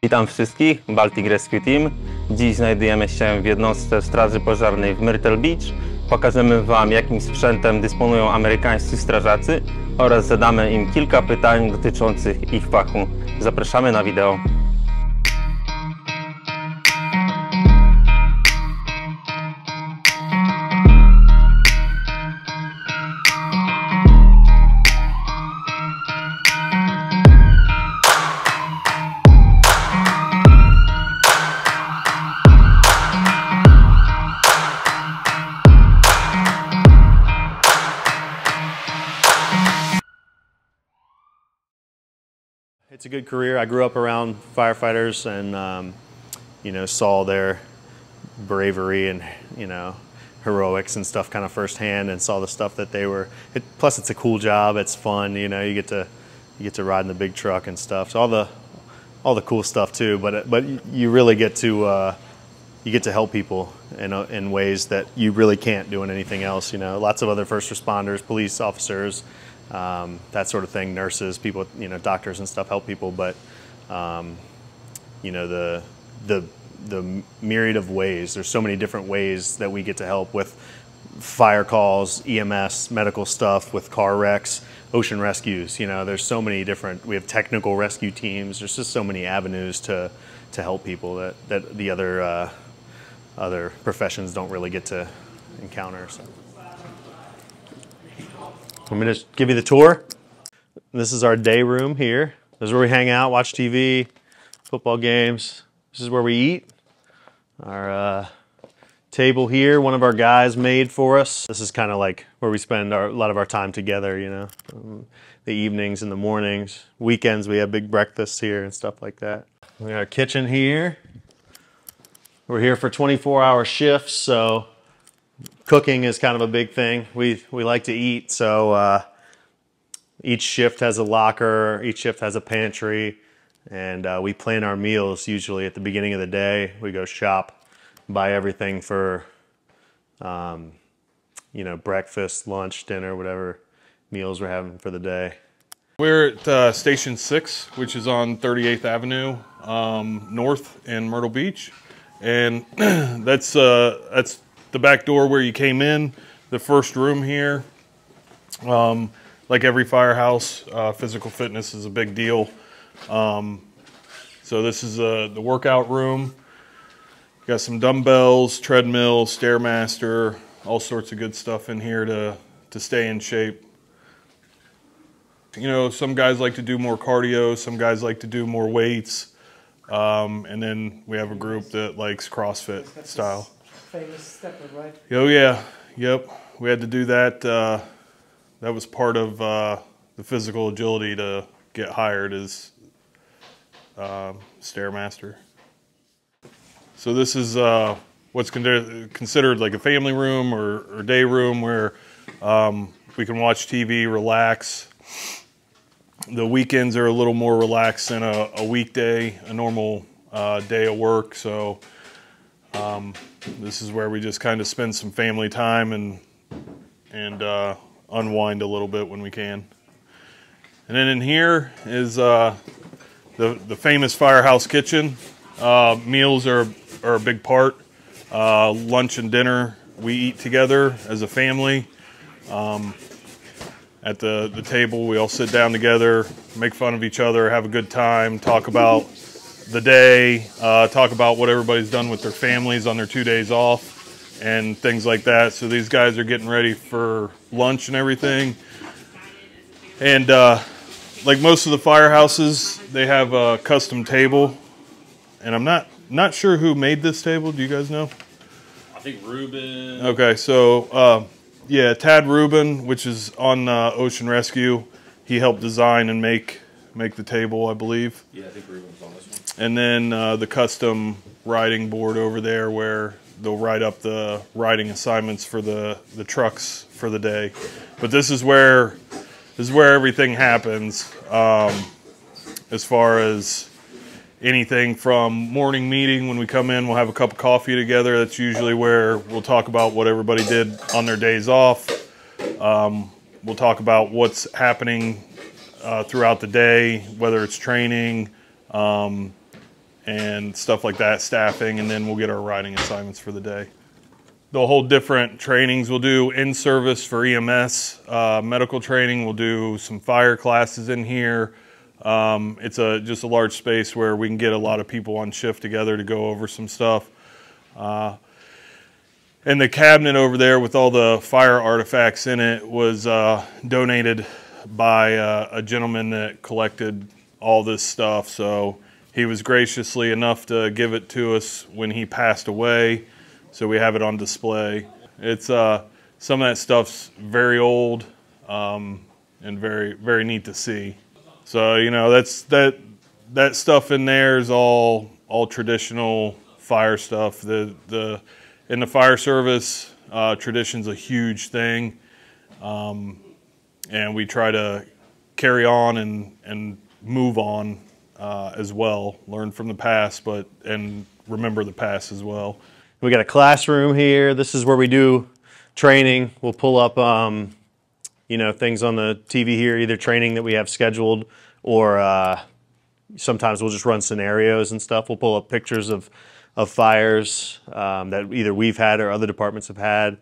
Witam wszystkich, Baltic Rescue Team. Dziś znajdujemy się w jednostce straży pożarnej w Myrtle Beach. Pokażemy Wam, jakim sprzętem dysponują amerykańscy strażacy oraz zadamy im kilka pytań dotyczących ich fachu. Zapraszamy na wideo. It's a good career. I grew up around firefighters and, saw their bravery and, heroics and stuff kind of firsthand, and saw the stuff that they were. Plus, it's a cool job. It's fun. You get to ride in the big truck and stuff. So all the cool stuff too. But you really get to help people in ways that you really can't doing anything else. Lots of other first responders, police officers. That sort of thing, nurses, people, doctors and stuff help people, but the myriad of ways. There's so many different ways that we get to help with fire calls, EMS, medical stuff, with car wrecks, ocean rescues. There's so many different. We have technical rescue teams. There's just so many avenues to help people that the other professions don't really get to encounter. So. I'm going to give you the tour. This is our day room here. This is where we hang out, watch TV, football games. This is where we eat. Our table here, one of our guys made for us. This is kind of like where we spend a lot of our time together, the evenings and the mornings. Weekends, we have big breakfasts here and stuff like that. We got our kitchen here. We're here for 24-hour shifts, so cooking is kind of a big thing. We like to eat, so each shift has a locker, each shift has a pantry, and we plan our meals usually at the beginning of the day. We go shop, buy everything for, breakfast, lunch, dinner, whatever meals we're having for the day. We're at Station 6, which is on 38th Avenue North in Myrtle Beach, and that's the back door where you came in, the first room here. Like every firehouse, physical fitness is a big deal. So this is the workout room. Got some dumbbells, treadmill, Stairmaster, all sorts of good stuff in here to stay in shape. Some guys like to do more cardio, some guys like to do more weights. And then we have a group that likes CrossFit style. Famous stepper, right? Oh yeah, yep. We had to do that. That was part of the physical agility to get hired as Stairmaster. So this is what's considered like a family room or day room where we can watch TV, relax. The weekends are a little more relaxed than a weekday, a normal day of work. So this is where we just kind of spend some family time and unwind a little bit when we can. And then in here is the famous firehouse kitchen. Meals are a big part. Lunch and dinner we eat together as a family. At the table we all sit down together, make fun of each other, have a good time, talk about the day, talk about what everybody's done with their families on their 2 days off and things like that. So these guys are getting ready for lunch and everything. And like most of the firehouses, they have a custom table. And I'm not sure who made this table. Do you guys know? I think Ruben. Okay, so yeah, Tad Rubin, which is on Ocean Rescue, he helped design and make the table, I believe. Yeah, I think Ruben's on this one. And then the custom riding board over there where they'll write up the riding assignments for the trucks for the day. But this is where everything happens, as far as anything from morning meeting. When we come in, we'll have a cup of coffee together. That's usually where we'll talk about what everybody did on their days off. We'll talk about what's happening throughout the day, whether it's training, and stuff like that, staffing, and then we'll get our riding assignments for the day. They'll hold different trainings. We'll do in-service for EMS, medical training. We'll do some fire classes in here. It's just a large space where we can get a lot of people on shift together to go over some stuff. And the cabinet over there with all the fire artifacts in it was donated by a gentleman that collected all this stuff. So he was graciously enough to give it to us when he passed away. So we have it on display. It's some of that stuff's very old and very, very neat to see. So, you know, that stuff in there is all traditional fire stuff. In the fire service, tradition's a huge thing, and we try to carry on and move on as well. Learn from the past, and remember the past as well. We got a classroom here. This is where we do training. We'll pull up, you know, things on the TV here, either training that we have scheduled, or sometimes we'll just run scenarios and stuff. We'll pull up pictures of fires that either we've had or other departments have had.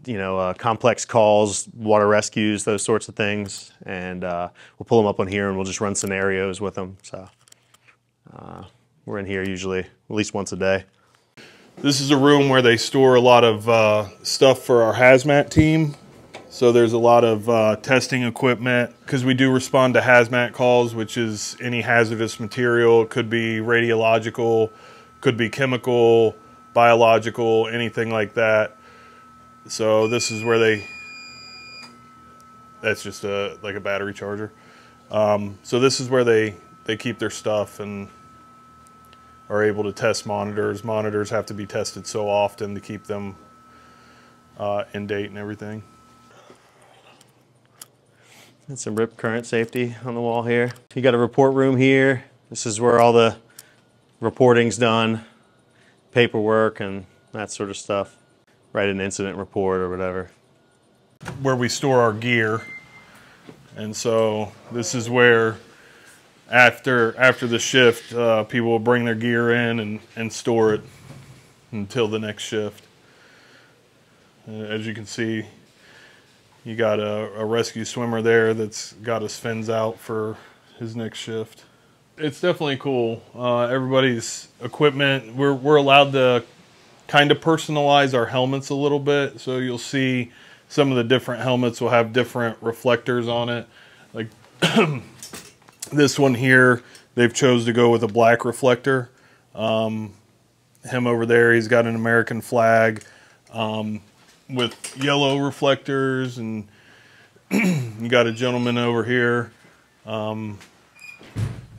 You know, complex calls, water rescues, those sorts of things, and we'll pull them up on here and we'll just run scenarios with them. So we're in here usually at least once a day. This is a room where they store a lot of stuff for our hazmat team. So there's a lot of testing equipment, because we do respond to hazmat calls, which is any hazardous material. It could be radiological, could be chemical, biological, anything like that. So this is where that's just like a battery charger. So this is where they keep their stuff and are able to test monitors. Monitors have to be tested so often to keep them in date and everything. And some rip current safety on the wall here. You got a report room here. This is where all the reporting's done, paperwork and that sort of stuff. Write an incident report or whatever. Where we store our gear. And so this is where after the shift, people will bring their gear in and store it until the next shift. As you can see, you got a rescue swimmer there that's got his fins out for his next shift. It's definitely cool. Everybody's equipment, we're allowed to kind of personalize our helmets a little bit. So you'll see some of the different helmets will have different reflectors on it. Like this one here, they've chose to go with a black reflector. Him over there, he's got an American flag with yellow reflectors, and you got a gentleman over here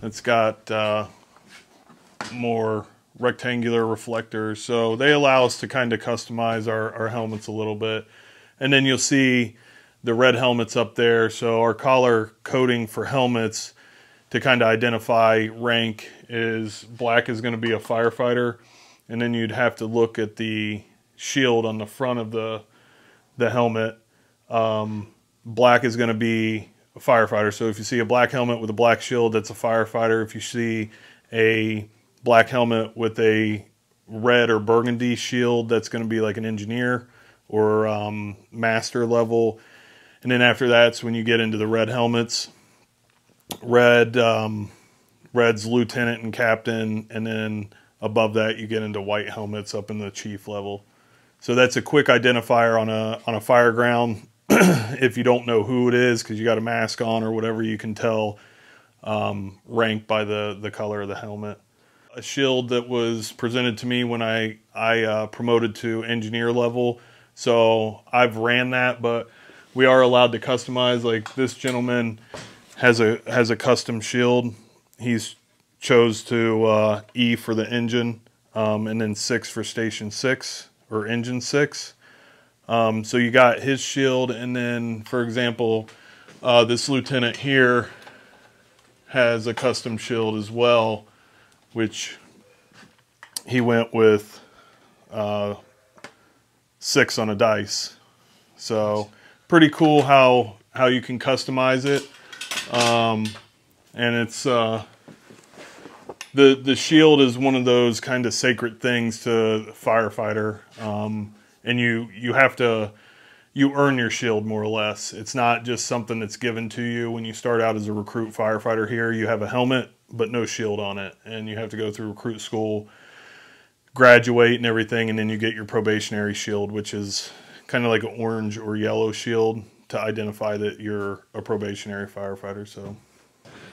that's got more rectangular reflectors. So they allow us to kind of customize our helmets a little bit. And then you'll see the red helmets up there. So our collar coding for helmets to kind of identify rank is black is going to be a firefighter, and then you'd have to look at the shield on the front of the helmet. Black is going to be a firefighter. So if you see a black helmet with a black shield, that's a firefighter. If you see a black helmet with a red or burgundy shield, that's going to be like an engineer or master level. And then after that's when you get into the red helmets. Red's lieutenant and captain, and then above that you get into white helmets up in the chief level. So that's a quick identifier on a fire ground. If you don't know who it is because you got a mask on or whatever, you can tell rank by the color of the helmet. A shield that was presented to me when I promoted to engineer level. So I've ran that, but we are allowed to customize. Like this gentleman has a custom shield. He's chose to E for the engine, and then 6 for station 6 or engine 6. So you got his shield, and then for example, this lieutenant here has a custom shield as well, which he went with 6 on a dice. So pretty cool how you can customize it. And it's The shield is one of those kind of sacred things to the firefighter, and you earn your shield more or less. It's not just something that's given to you when you start out as a recruit firefighter here. You have a helmet, but no shield on it, and you have to go through recruit school, graduate and everything, and then you get your probationary shield, which is kind of like an orange or yellow shield to identify that you're a probationary firefighter. So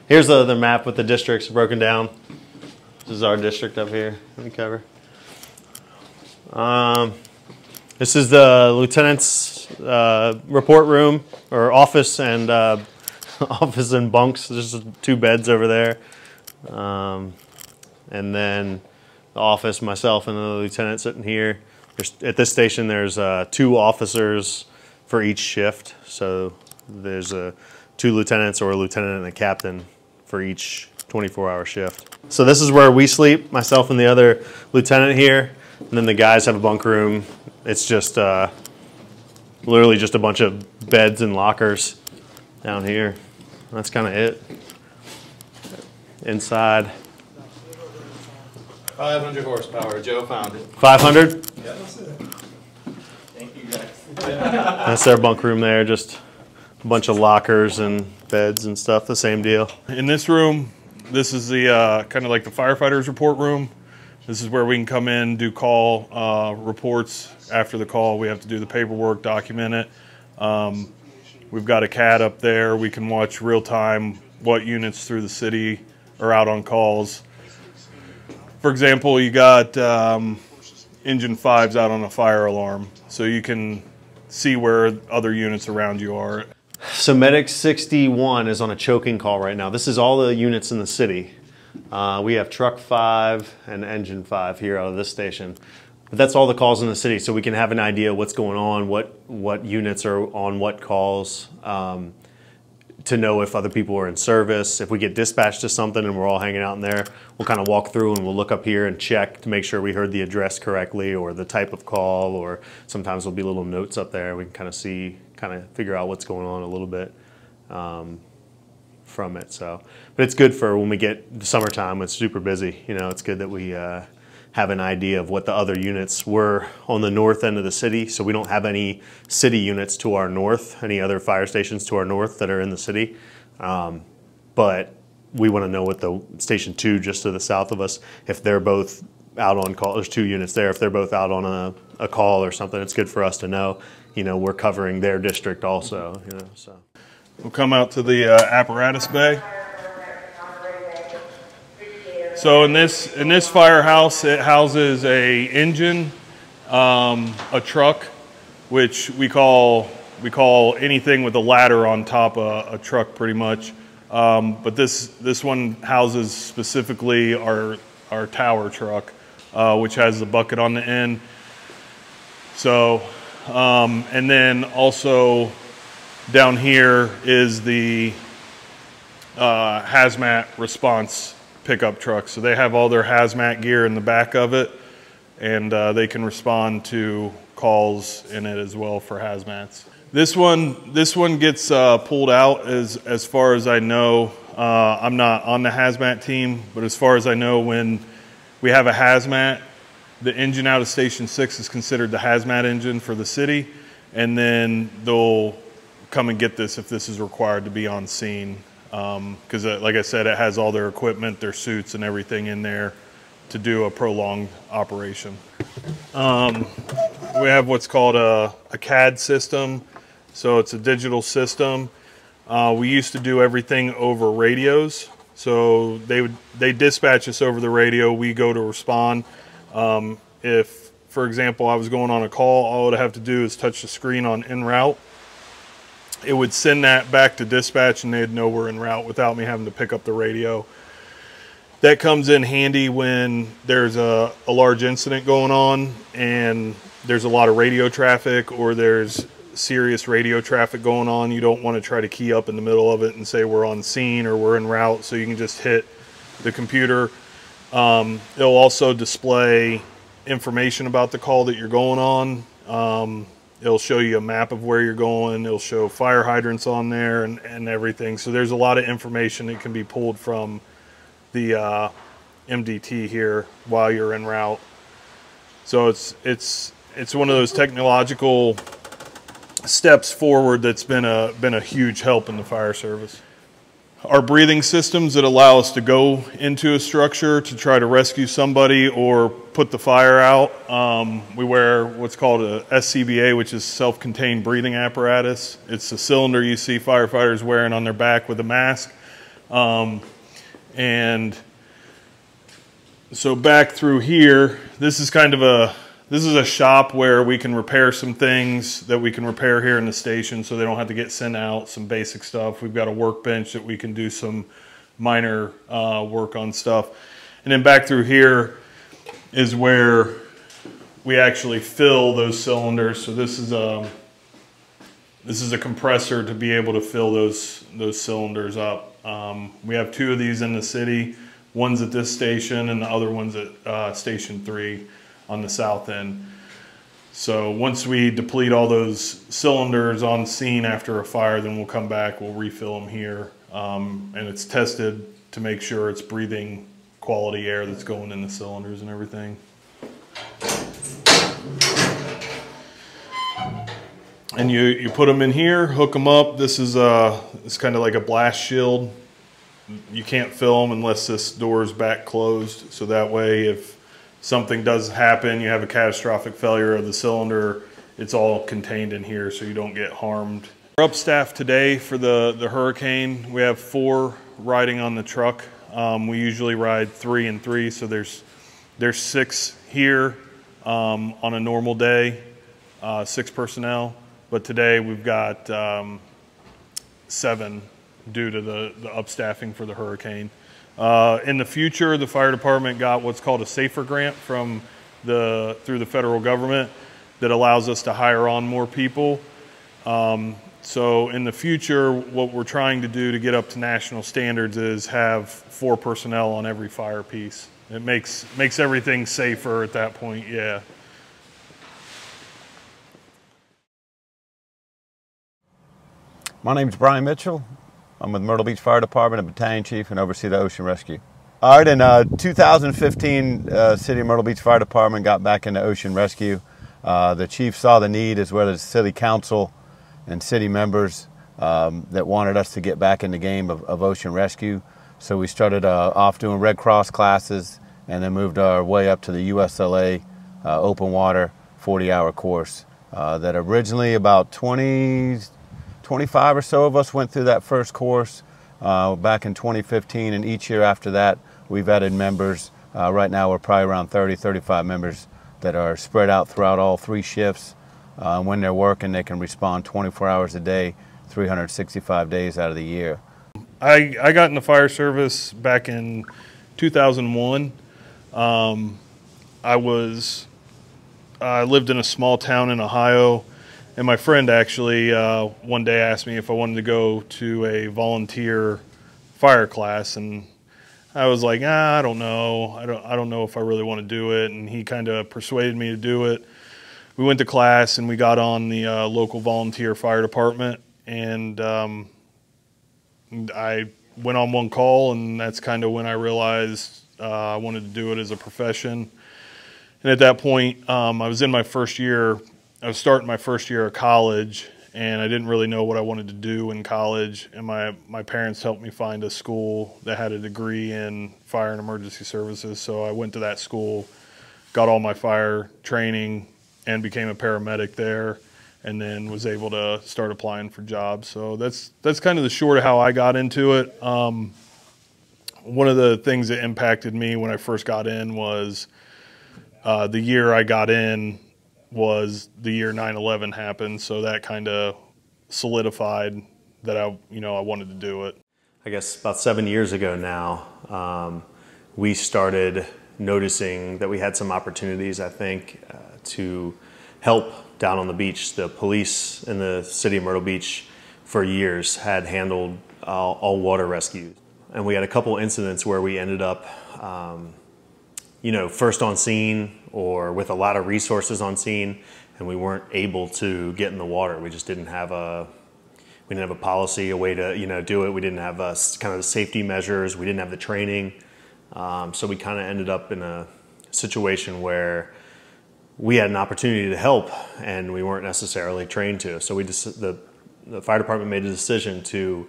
here's the map with the districts broken down. This is our district up here. Let me cover. This is the lieutenant's report room or office and office and bunks. There's 2 beds over there, and then the office, myself and the lieutenant sitting here. At this station, there's 2 officers for each shift. So there's 2 lieutenants or a lieutenant and a captain for each 24-hour shift. So this is where we sleep, myself and the other lieutenant here. And then the guys have a bunk room. It's just literally just a bunch of beds and lockers down here. That's kind of it. Inside. 500 horsepower. Joe found it. 500? Yeah, that's it. Thank you, guys. That's their bunk room there. Just a bunch of lockers and beds and stuff. The same deal. in this room, this is the kind of like the firefighters report room. This is where we can come in, do call reports. After the call, we have to do the paperwork, document it. We've got a CAD up there. We can watch real time what units through the city are out on calls. For example, you got engine 5's out on a fire alarm, so you can see where other units around you are. So Medic 61 is on a choking call right now. This is all the units in the city. We have truck 5 and engine 5 here out of this station. But that's all the calls in the city, so we can have an idea what's going on, what units are on what calls, to know if other people are in service. If we get dispatched to something and we're all hanging out in there, we'll kind of walk through and we'll look up here and check to make sure we heard the address correctly or the type of call, or sometimes there'll be little notes up there. We can kind of figure out what's going on a little bit from it. So, but it's good for when we get the summertime. It's super busy. You know, it's good that we have an idea of what the other units were on the north end of the city. So we don't have any city units to our north, any other fire stations to our north that are in the city. But we want to know what the station 2 just to the south of us, if they're both out on call. There's 2 units there. If they're both out on a call or something, it's good for us to know, you know, we're covering their district also, you know, so. We'll come out to the apparatus bay. So in this firehouse, it houses a engine, a truck, which we call anything with a ladder on top of a truck, pretty much. But this one houses specifically our tower truck, which has the bucket on the end. So, and then also down here is the hazmat response pickup truck. So they have all their hazmat gear in the back of it, and they can respond to calls in it as well for hazmats. This one gets pulled out as far as I know. I'm not on the hazmat team, but as far as I know, when we have a hazmat, the engine out of Station 6 is considered the hazmat engine for the city, and then they'll come and get this if this is required to be on scene. Because like I said, it has all their equipment, their suits and everything in there to do a prolonged operation. We have what's called a CAD system. So it's a digital system. We used to do everything over radios. So they dispatch us over the radio. We go to respond. If, for example, I was going on a call, all I would have to do is touch the screen on en route. It would send that back to dispatch, and they'd know we're en route without me having to pick up the radio. That comes in handy when there's a large incident going on and there's a lot of radio traffic, or there's serious radio traffic going on. You don't want to try to key up in the middle of it and say we're on scene or we're en route, so you can just hit the computer. It'll also display information about the call that you're going on. It'll show you a map of where you're going. It'll show fire hydrants on there and everything. So there's a lot of information that can be pulled from the MDT here while you're en route. So it's one of those technological steps forward that's been a huge help in the fire service. Our breathing systems that allow us to go into a structure to try to rescue somebody or put the fire out. We wear what's called a SCBA, which is self-contained breathing apparatus. It's the cylinder you see firefighters wearing on their back with a mask. And so back through here, this is a shop where we can repair some things that we can repair here in the station so they don't have to get sent out, some basic stuff. We've got a workbench that we can do some minor work on stuff. And then back through here is where we actually fill those cylinders. So this is a compressor to be able to fill those cylinders up. We have 2 of these in the city. One's at this station and the other one's at Station 3 on the south end. So once we deplete all those cylinders on scene after a fire, then we'll come back, we'll refill them here. And it's tested to make sure it's breathing quality air that's going in the cylinders and everything. And you put them in here, hook them up. This is it's kind of like a blast shield. You can't fill them unless this door is back closed. So that way, if something does happen, you have a catastrophic failure of the cylinder, it's all contained in here so you don't get harmed. We're upstaffed today for the hurricane. We have 4 riding on the truck. We usually ride 3 and 3, so there's 6 here on a normal day, 6 personnel. But today we've got 7 due to the upstaffing for the hurricane. In the future, the fire department got what's called a SAFER grant through the federal government that allows us to hire on more people. So in the future, what we're trying to do to get up to national standards is have 4 personnel on every fire piece. It makes everything safer at that point, yeah. My name is Brian Mitchell. I'm with Myrtle Beach Fire Department, a battalion chief, and oversee the ocean rescue. All right, in 2015, City of Myrtle Beach Fire Department got back into ocean rescue. The chief saw the need, as well as city council and city members that wanted us to get back in the game of ocean rescue. So we started off doing Red Cross classes and then moved our way up to the USLA open water 40-hour course that originally about 25 or so of us went through that first course back in 2015, and each year after that we've added members. Right now we're probably around 35 members that are spread out throughout all 3 shifts. When they're working, they can respond 24 hours a day, 365 days out of the year. I got in the fire service back in 2001. I lived in a small town in Ohio. And my friend actually one day asked me if I wanted to go to a volunteer fire class, and I was like, I don't know. I don't know if I really want to do it. And he kind of persuaded me to do it. We went to class and we got on the local volunteer fire department, and I went on one call, and that's kind of when I realized I wanted to do it as a profession. And at that point, I was in my first year. I was starting my first year of college, and I didn't really know what I wanted to do in college. And my parents helped me find a school that had a degree in fire and emergency services. So I went to that school, got all my fire training, and became a paramedic there, and then was able to start applying for jobs. So that's kind of the short of how I got into it. One of the things that impacted me when I first got in was the year I got in was the year 9/11 happened, so that kind of solidified that I wanted to do it. I guess about 7 years ago now, we started noticing that we had some opportunities, I think, to help down on the beach. The police in the city of Myrtle Beach for years had handled all water rescues. And we had a couple incidents where we ended up first on scene or with a lot of resources on scene, and we weren't able to get in the water. We just didn't have a policy, a way to do it. We didn't have kind of the safety measures. We didn't have the training. So we kind of ended up in a situation where we had an opportunity to help and we weren't necessarily trained to. So the fire department made a decision to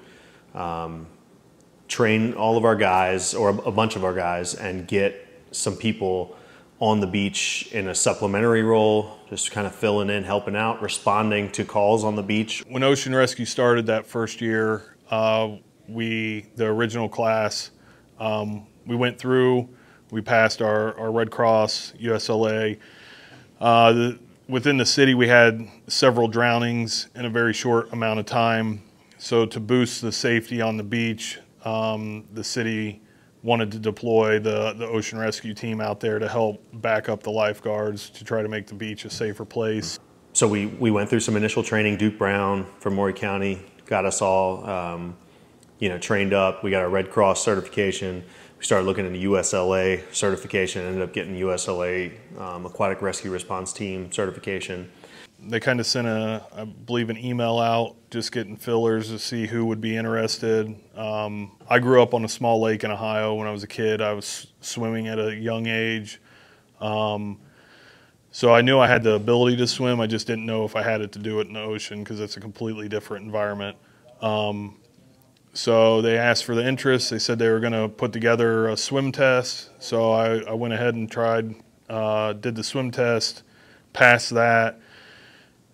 train all of our guys, or a bunch of our guys, and get some people on the beach in a supplementary role, just kind of filling in, helping out, responding to calls on the beach. When Ocean Rescue started that first year, the original class, we went through, we passed our Red Cross, USLA. Within the city, we had several drownings in a very short amount of time. So to boost the safety on the beach, the city wanted to deploy the Ocean Rescue Team out there to help back up the lifeguards to try to make the beach a safer place. So we went through some initial training. Duke Brown from Maury County got us all trained up. We got our Red Cross certification. We started looking into USLA certification, ended up getting USLA Aquatic Rescue Response Team certification. They kind of sent I believe, an email out, just getting fillers to see who would be interested. I grew up on a small lake in Ohio when I was a kid. I was swimming at a young age. So I knew I had the ability to swim. I just didn't know if I had it to do it in the ocean because it's a completely different environment. So they asked for the interest. They said they were going to put together a swim test. So I went ahead and tried, did the swim test, passed that.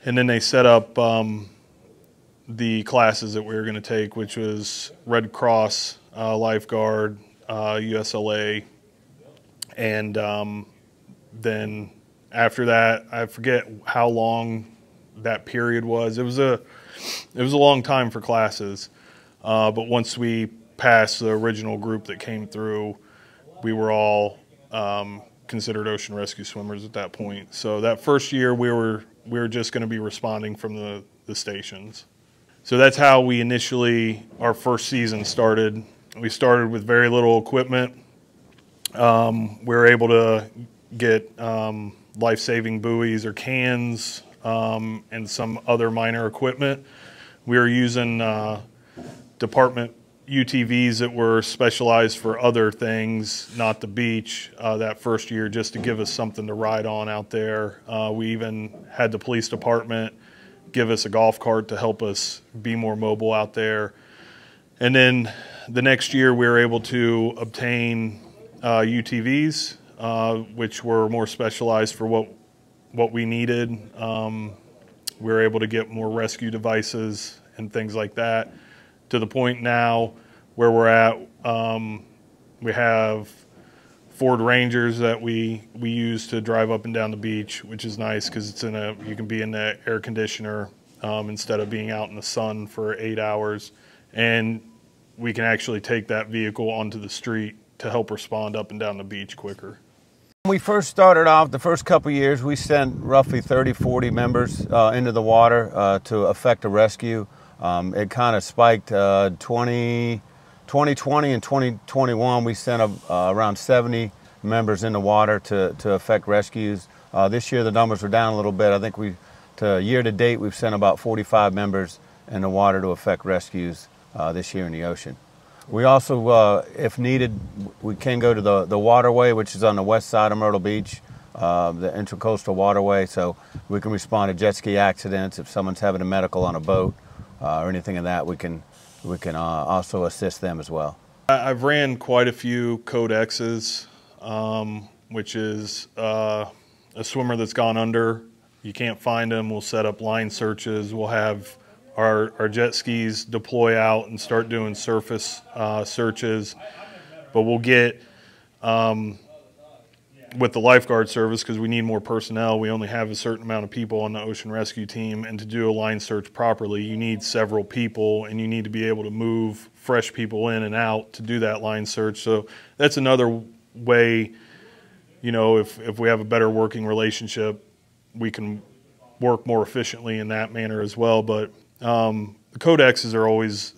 And then they set up the classes that we were going to take, which was Red Cross, lifeguard, USLA. And then after that, I forget how long that period was. It was a long time for classes. But once we passed the original group that came through, we were all considered ocean rescue swimmers at that point. So that first year, we were just going to be responding from the stations. So that's how we initially, our first season started. We started with very little equipment. We were able to get life-saving buoys or cans and some other minor equipment. We were using department UTVs that were specialized for other things, not the beach, that first year, just to give us something to ride on out there. We even had the police department give us a golf cart to help us be more mobile out there. And then the next year we were able to obtain UTVs, which were more specialized for what we needed. We were able to get more rescue devices and things like that, to the point now where we're at. We have Ford Rangers that we use to drive up and down the beach, which is nice because it's you can be in the air conditioner instead of being out in the sun for 8 hours. And we can actually take that vehicle onto the street to help respond up and down the beach quicker. When we first started off, the first couple of years, we sent roughly 30, 40 members into the water to effect a rescue. It kind of spiked 2020 and 2021. We sent around 70 members in the water to effect rescues. This year the numbers were down a little bit. I think year to date we've sent about 45 members in the water to effect rescues this year in the ocean. We also, if needed, we can go to the waterway, which is on the west side of Myrtle Beach, the intracoastal waterway, so we can respond to jet ski accidents. If someone's having a medical on a boat or anything of that, we can also assist them as well. I've ran quite a few Code X's, which is a swimmer that's gone under. You can't find them. We'll set up line searches. We'll have our jet skis deploy out and start doing surface searches. But we'll get, with the lifeguard service, because we need more personnel, we only have a certain amount of people on the ocean rescue team, and to do a line search properly, you need several people, and you need to be able to move fresh people in and out to do that line search. So that's another way, if we have a better working relationship, we can work more efficiently in that manner as well. But the codexes are always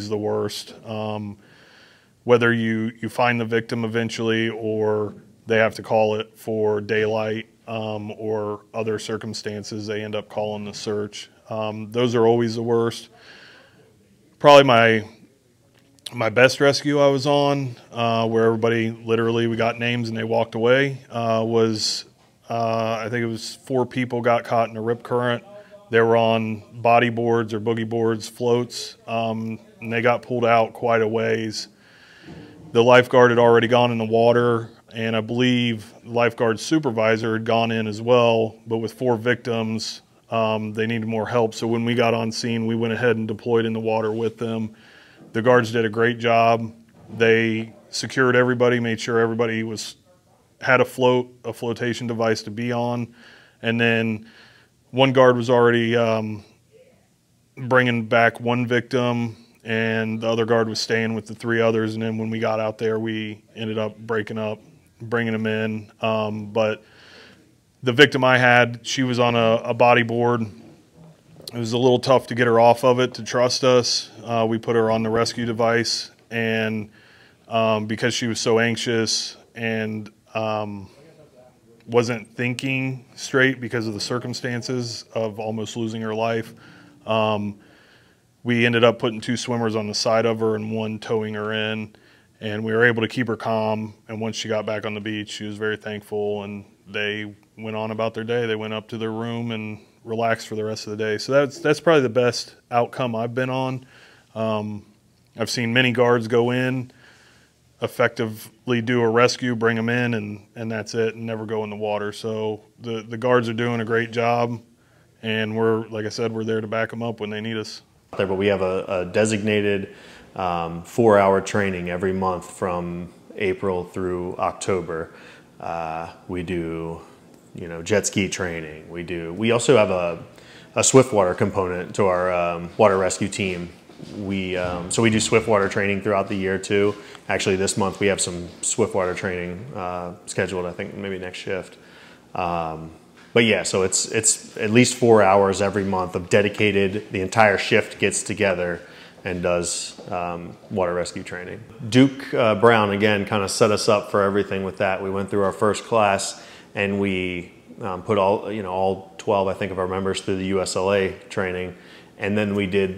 the worst. Whether you find the victim eventually, or they have to call it for daylight, or other circumstances, they end up calling the search. Those are always the worst. Probably My best rescue I was on, where everybody literally, we got names and they walked away, was I think it was 4 people got caught in a rip current. They were on body boards or boogie boards, floats, and they got pulled out quite a ways. The lifeguard had already gone in the water, and I believe the lifeguard supervisor had gone in as well, but with 4 victims, they needed more help. So when we got on scene, we went ahead and deployed in the water with them. The guards did a great job. They secured everybody, made sure everybody had a flotation device to be on, and then one guard was already bringing back 1 victim, and the other guard was staying with the 3 others. And then when we got out there, we ended up breaking up, bringing them in. But the victim I had, she was on a body board. It was a little tough to get her off of it to trust us. We put her on the rescue device, and because she was so anxious and wasn't thinking straight because of the circumstances of almost losing her life, we ended up putting 2 swimmers on the side of her and 1 towing her in, and we were able to keep her calm. And once she got back on the beach, she was very thankful, and they went on about their day. They went up to their room and relaxed for the rest of the day. So that's probably the best outcome I've been on. I've seen many guards go in, effectively do a rescue, bring them in, and that's it, and never go in the water. So the guards are doing a great job, and we're, like I said, we're there to back them up when they need us. But we have a designated 4-hour training every month from April through October. We do, jet ski training. We also have a swiftwater component to our water rescue team. So we do swiftwater training throughout the year too. Actually, this month we have some swiftwater training scheduled, I think maybe next shift. But yeah, so it's at least 4 hours every month of dedicated, the entire shift gets together and does water rescue training. Duke Brown, again, kind of set us up for everything with that. We went through our first class, and we put all 12, I think, of our members through the USLA training. And then we did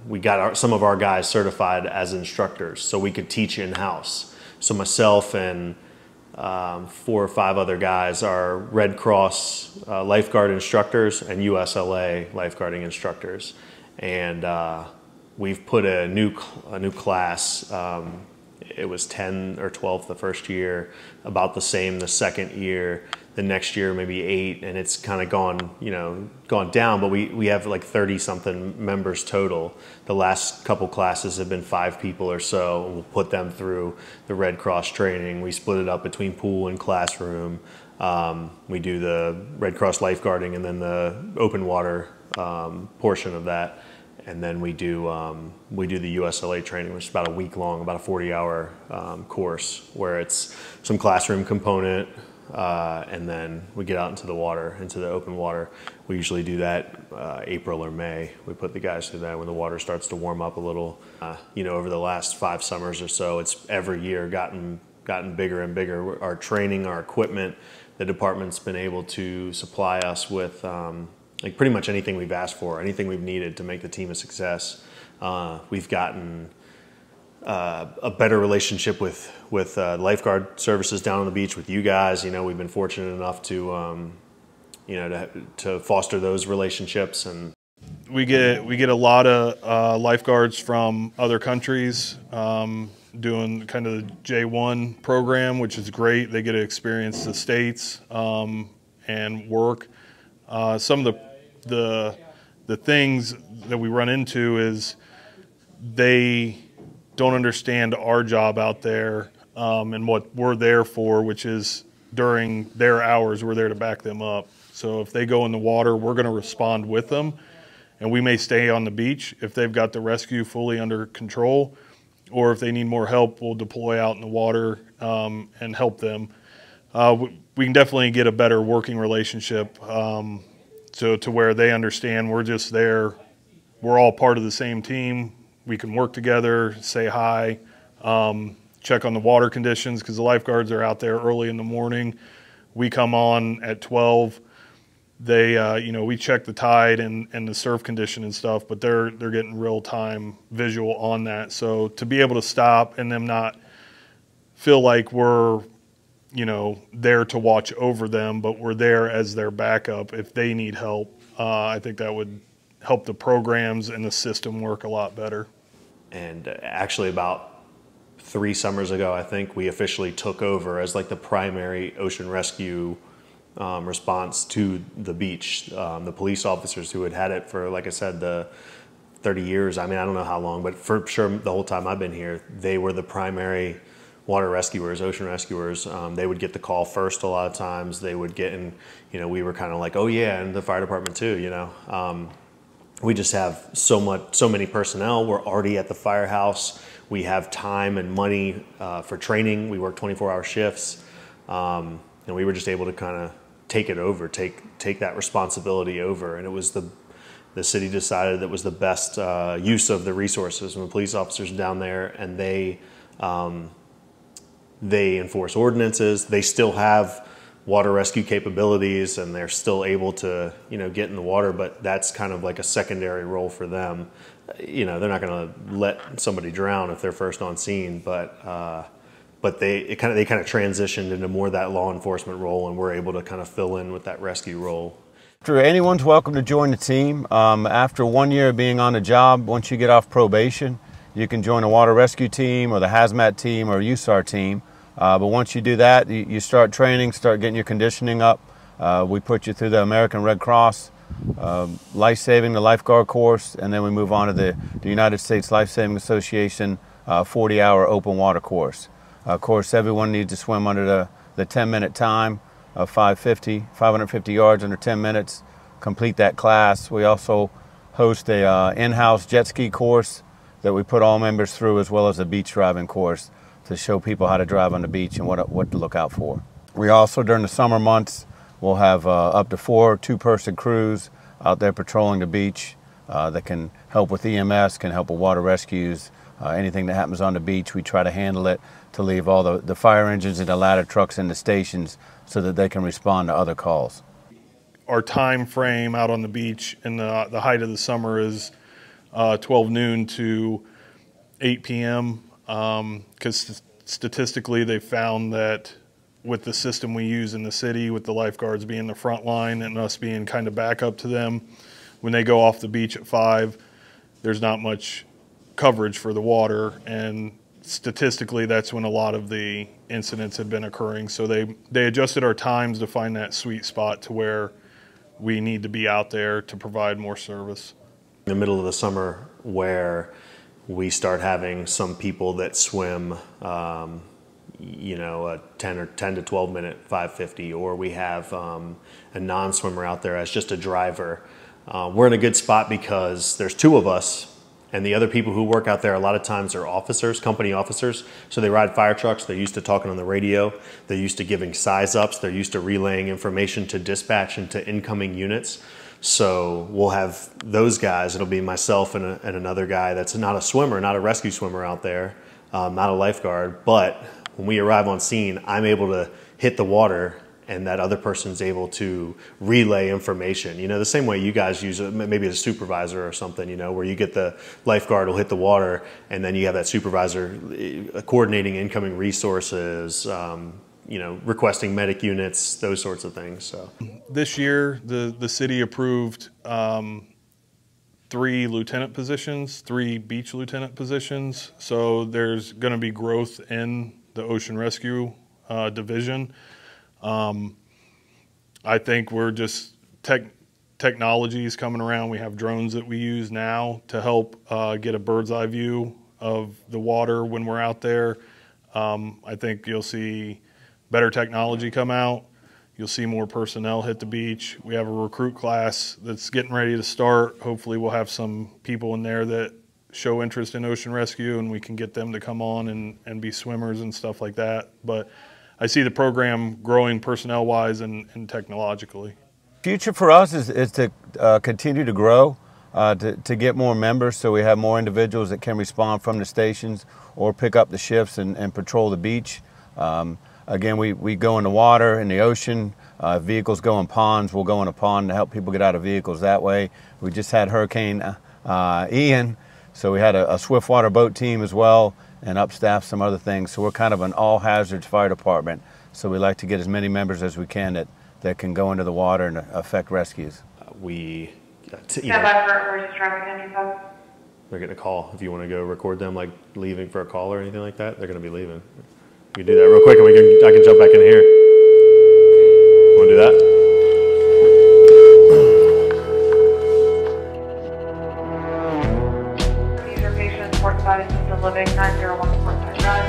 we got some of our guys certified as instructors so we could teach in-house. So myself and 4 or 5 other guys are Red Cross lifeguard instructors and USLA lifeguarding instructors. And we've put a new class. It was 10 or 12 the first year, about the same the second year. The next year maybe 8, and it's kind of gone down. But we have like 30 something members total. The last couple classes have been 5 people or so. We'll put them through the Red Cross training. We split it up between pool and classroom. We do the Red Cross lifeguarding and then the open water portion of that. And then we do the USLA training, which is about a week long, about a 40-hour course, where it's some classroom component, and then we get out into the water, into the open water. We usually do that April or May. We put the guys through that when the water starts to warm up a little. Over the last 5 summers or so, it's every year gotten bigger and bigger. Our training, our equipment, the department's been able to supply us with like pretty much anything we've asked for, anything we've needed to make the team a success. We've gotten a better relationship with lifeguard services down on the beach with you guys. We've been fortunate enough to to foster those relationships, and we get a lot of lifeguards from other countries doing kind of the J1 program, which is great. They get to experience the States and work. Some of the things that we run into is they don't understand our job out there and what we're there for, which is during their hours, we're there to back them up. So if they go in the water, we're going to respond with them, and we may stay on the beach if they've got the rescue fully under control, or if they need more help, we'll deploy out in the water and help them. We can definitely get a better working relationship so to where they understand we're just there. We're all part of the same team. We can work together, say hi, check on the water conditions, because the lifeguards are out there early in the morning. We come on at 12. they, you know, we check the tide and the surf condition and stuff, but they're getting real-time visual on that. So to be able to stop and them not feel like we're, you know, there to watch over them, but we're there as their backup if they need help, I think that would help the programs and the system work a lot better. And actually about 3 summers ago, I think, we officially took over as like the primary ocean rescue response to the beach. The police officers who had it for, like I said, the 30 years, I mean, I don't know how long, but for sure the whole time I've been here, they were the primary water rescuers, ocean rescuers. They would get the call first a lot of times. They would get in, you know, we were kind of like, oh yeah, and the fire department too, you know. We just have so many personnel. We're already at the firehouse. We have time and money for training. We work 24-hour shifts. And we were just able to kind of take it over, take that responsibility over. And it was the city decided that was the best use of the resources. And the police officers down there, and they enforce ordinances. They still have water rescue capabilities, and they're still able to, you know, get in the water, but that's kind of like a secondary role for them. You know, they're not going to let somebody drown if they're first on scene, but they kind of transitioned into more that law enforcement role, and we're able to kind of fill in with that rescue role. Anyone's welcome to join the team. After 1 year of being on the job, once you get off probation, you can join a water rescue team or the hazmat team or USAR team. But once you do that, you start training, start getting your conditioning up. We put you through the American Red Cross, life-saving, the lifeguard course, and then we move on to the United States Life Saving Association 40-hour open water course. Of course, everyone needs to swim under the 10-minute time of 550 yards under 10 minutes, complete that class. We also host a in-house jet ski course that we put all members through, as well as a beach driving course to show people how to drive on the beach and what to look out for. We also, during the summer months, we'll have up to 4 two-person crews out there patrolling the beach that can help with EMS, can help with water rescues, anything that happens on the beach. We try to handle it to leave all the fire engines and the ladder trucks in the stations so that they can respond to other calls. Our time frame out on the beach in the height of the summer is 12 noon to 8 p.m. Because statistically they found that with the system we use in the city, with the lifeguards being the front line and us being kind of backup to them, when they go off the beach at 5, there's not much coverage for the water, and statistically that's when a lot of the incidents had been occurring. So they adjusted our times to find that sweet spot to where we need to be out there to provide more service. In the middle of the summer, where we start having some people that swim, you know, a 10 to 12 minute 550, or we have a non-swimmer out there as just a driver. We're in a good spot because there's 2 of us, and the other people who work out there a lot of times are officers, company officers. So they ride fire trucks, they're used to talking on the radio, they're used to giving size ups, they're used to relaying information to dispatch and to incoming units. So we'll have those guys. It'll be myself and another guy that's not a swimmer, not a rescue swimmer out there, not a lifeguard. But when we arrive on scene, I'm able to hit the water, and that other person's able to relay information. You know, the same way you guys use it, maybe a supervisor or something, you know, where you get the lifeguard will hit the water, and then you have that supervisor coordinating incoming resources, you know, requesting medic units, those sorts of things. So this year, the city approved 3 lieutenant positions, 3 beach lieutenant positions. So there's going to be growth in the ocean rescue division. I think we're just technology is coming around. We have drones that we use now to help get a bird's eye view of the water when we're out there. I think you'll see better technology come out. You'll see more personnel hit the beach. We have a recruit class that's getting ready to start. Hopefully we'll have some people in there that show interest in ocean rescue, and we can get them to come on and be swimmers and stuff like that. But I see the program growing personnel-wise and technologically. Future for us is to continue to grow, to get more members, so we have more individuals that can respond from the stations or pick up the shifts and patrol the beach. Again, we go in the water, in the ocean. Vehicles go in ponds. We'll go in a pond to help people get out of vehicles that way. We just had Hurricane Ian, so we had a swiftwater boat team as well, and upstaff some other things. So we're kind of an all-hazards fire department. So we like to get as many members as we can that can go into the water and affect rescues. We, Stand by for emergency traffic info. they're getting a call. If you want to go record them like leaving for a call or anything like that, they're going to be leaving. You can do that real quick, and I can jump back in here. You want to do that? These are patients, Port Side Assisted Living, 901 Port Side Drive.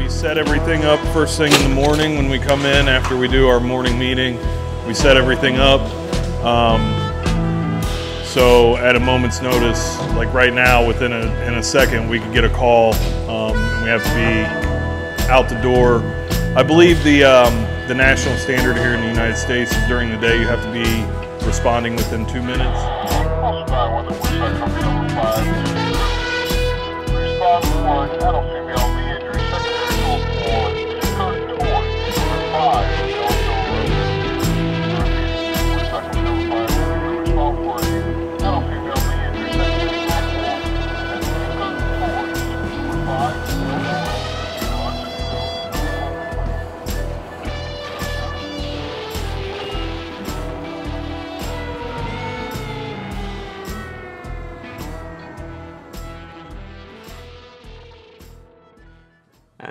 We set everything up first thing in the morning when we come in after we do our morning meeting. We set everything up. So at a moment's notice, like right now, in a second, we could get a call, and we have to be out the door. I believe the national standard here in the United States is during the day you have to be responding within 2 minutes.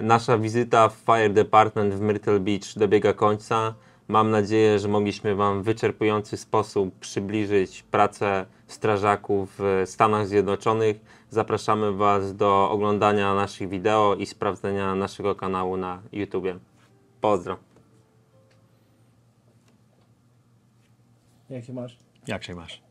Nasza wizyta w Fire Department w Myrtle Beach dobiega końca. Mam nadzieję, że mogliśmy Wam w wyczerpujący sposób przybliżyć pracę strażaków w Stanach Zjednoczonych. Zapraszamy Was do oglądania naszych wideo i sprawdzenia naszego kanału na YouTubie. Pozdro! Jak się masz? Jak się masz?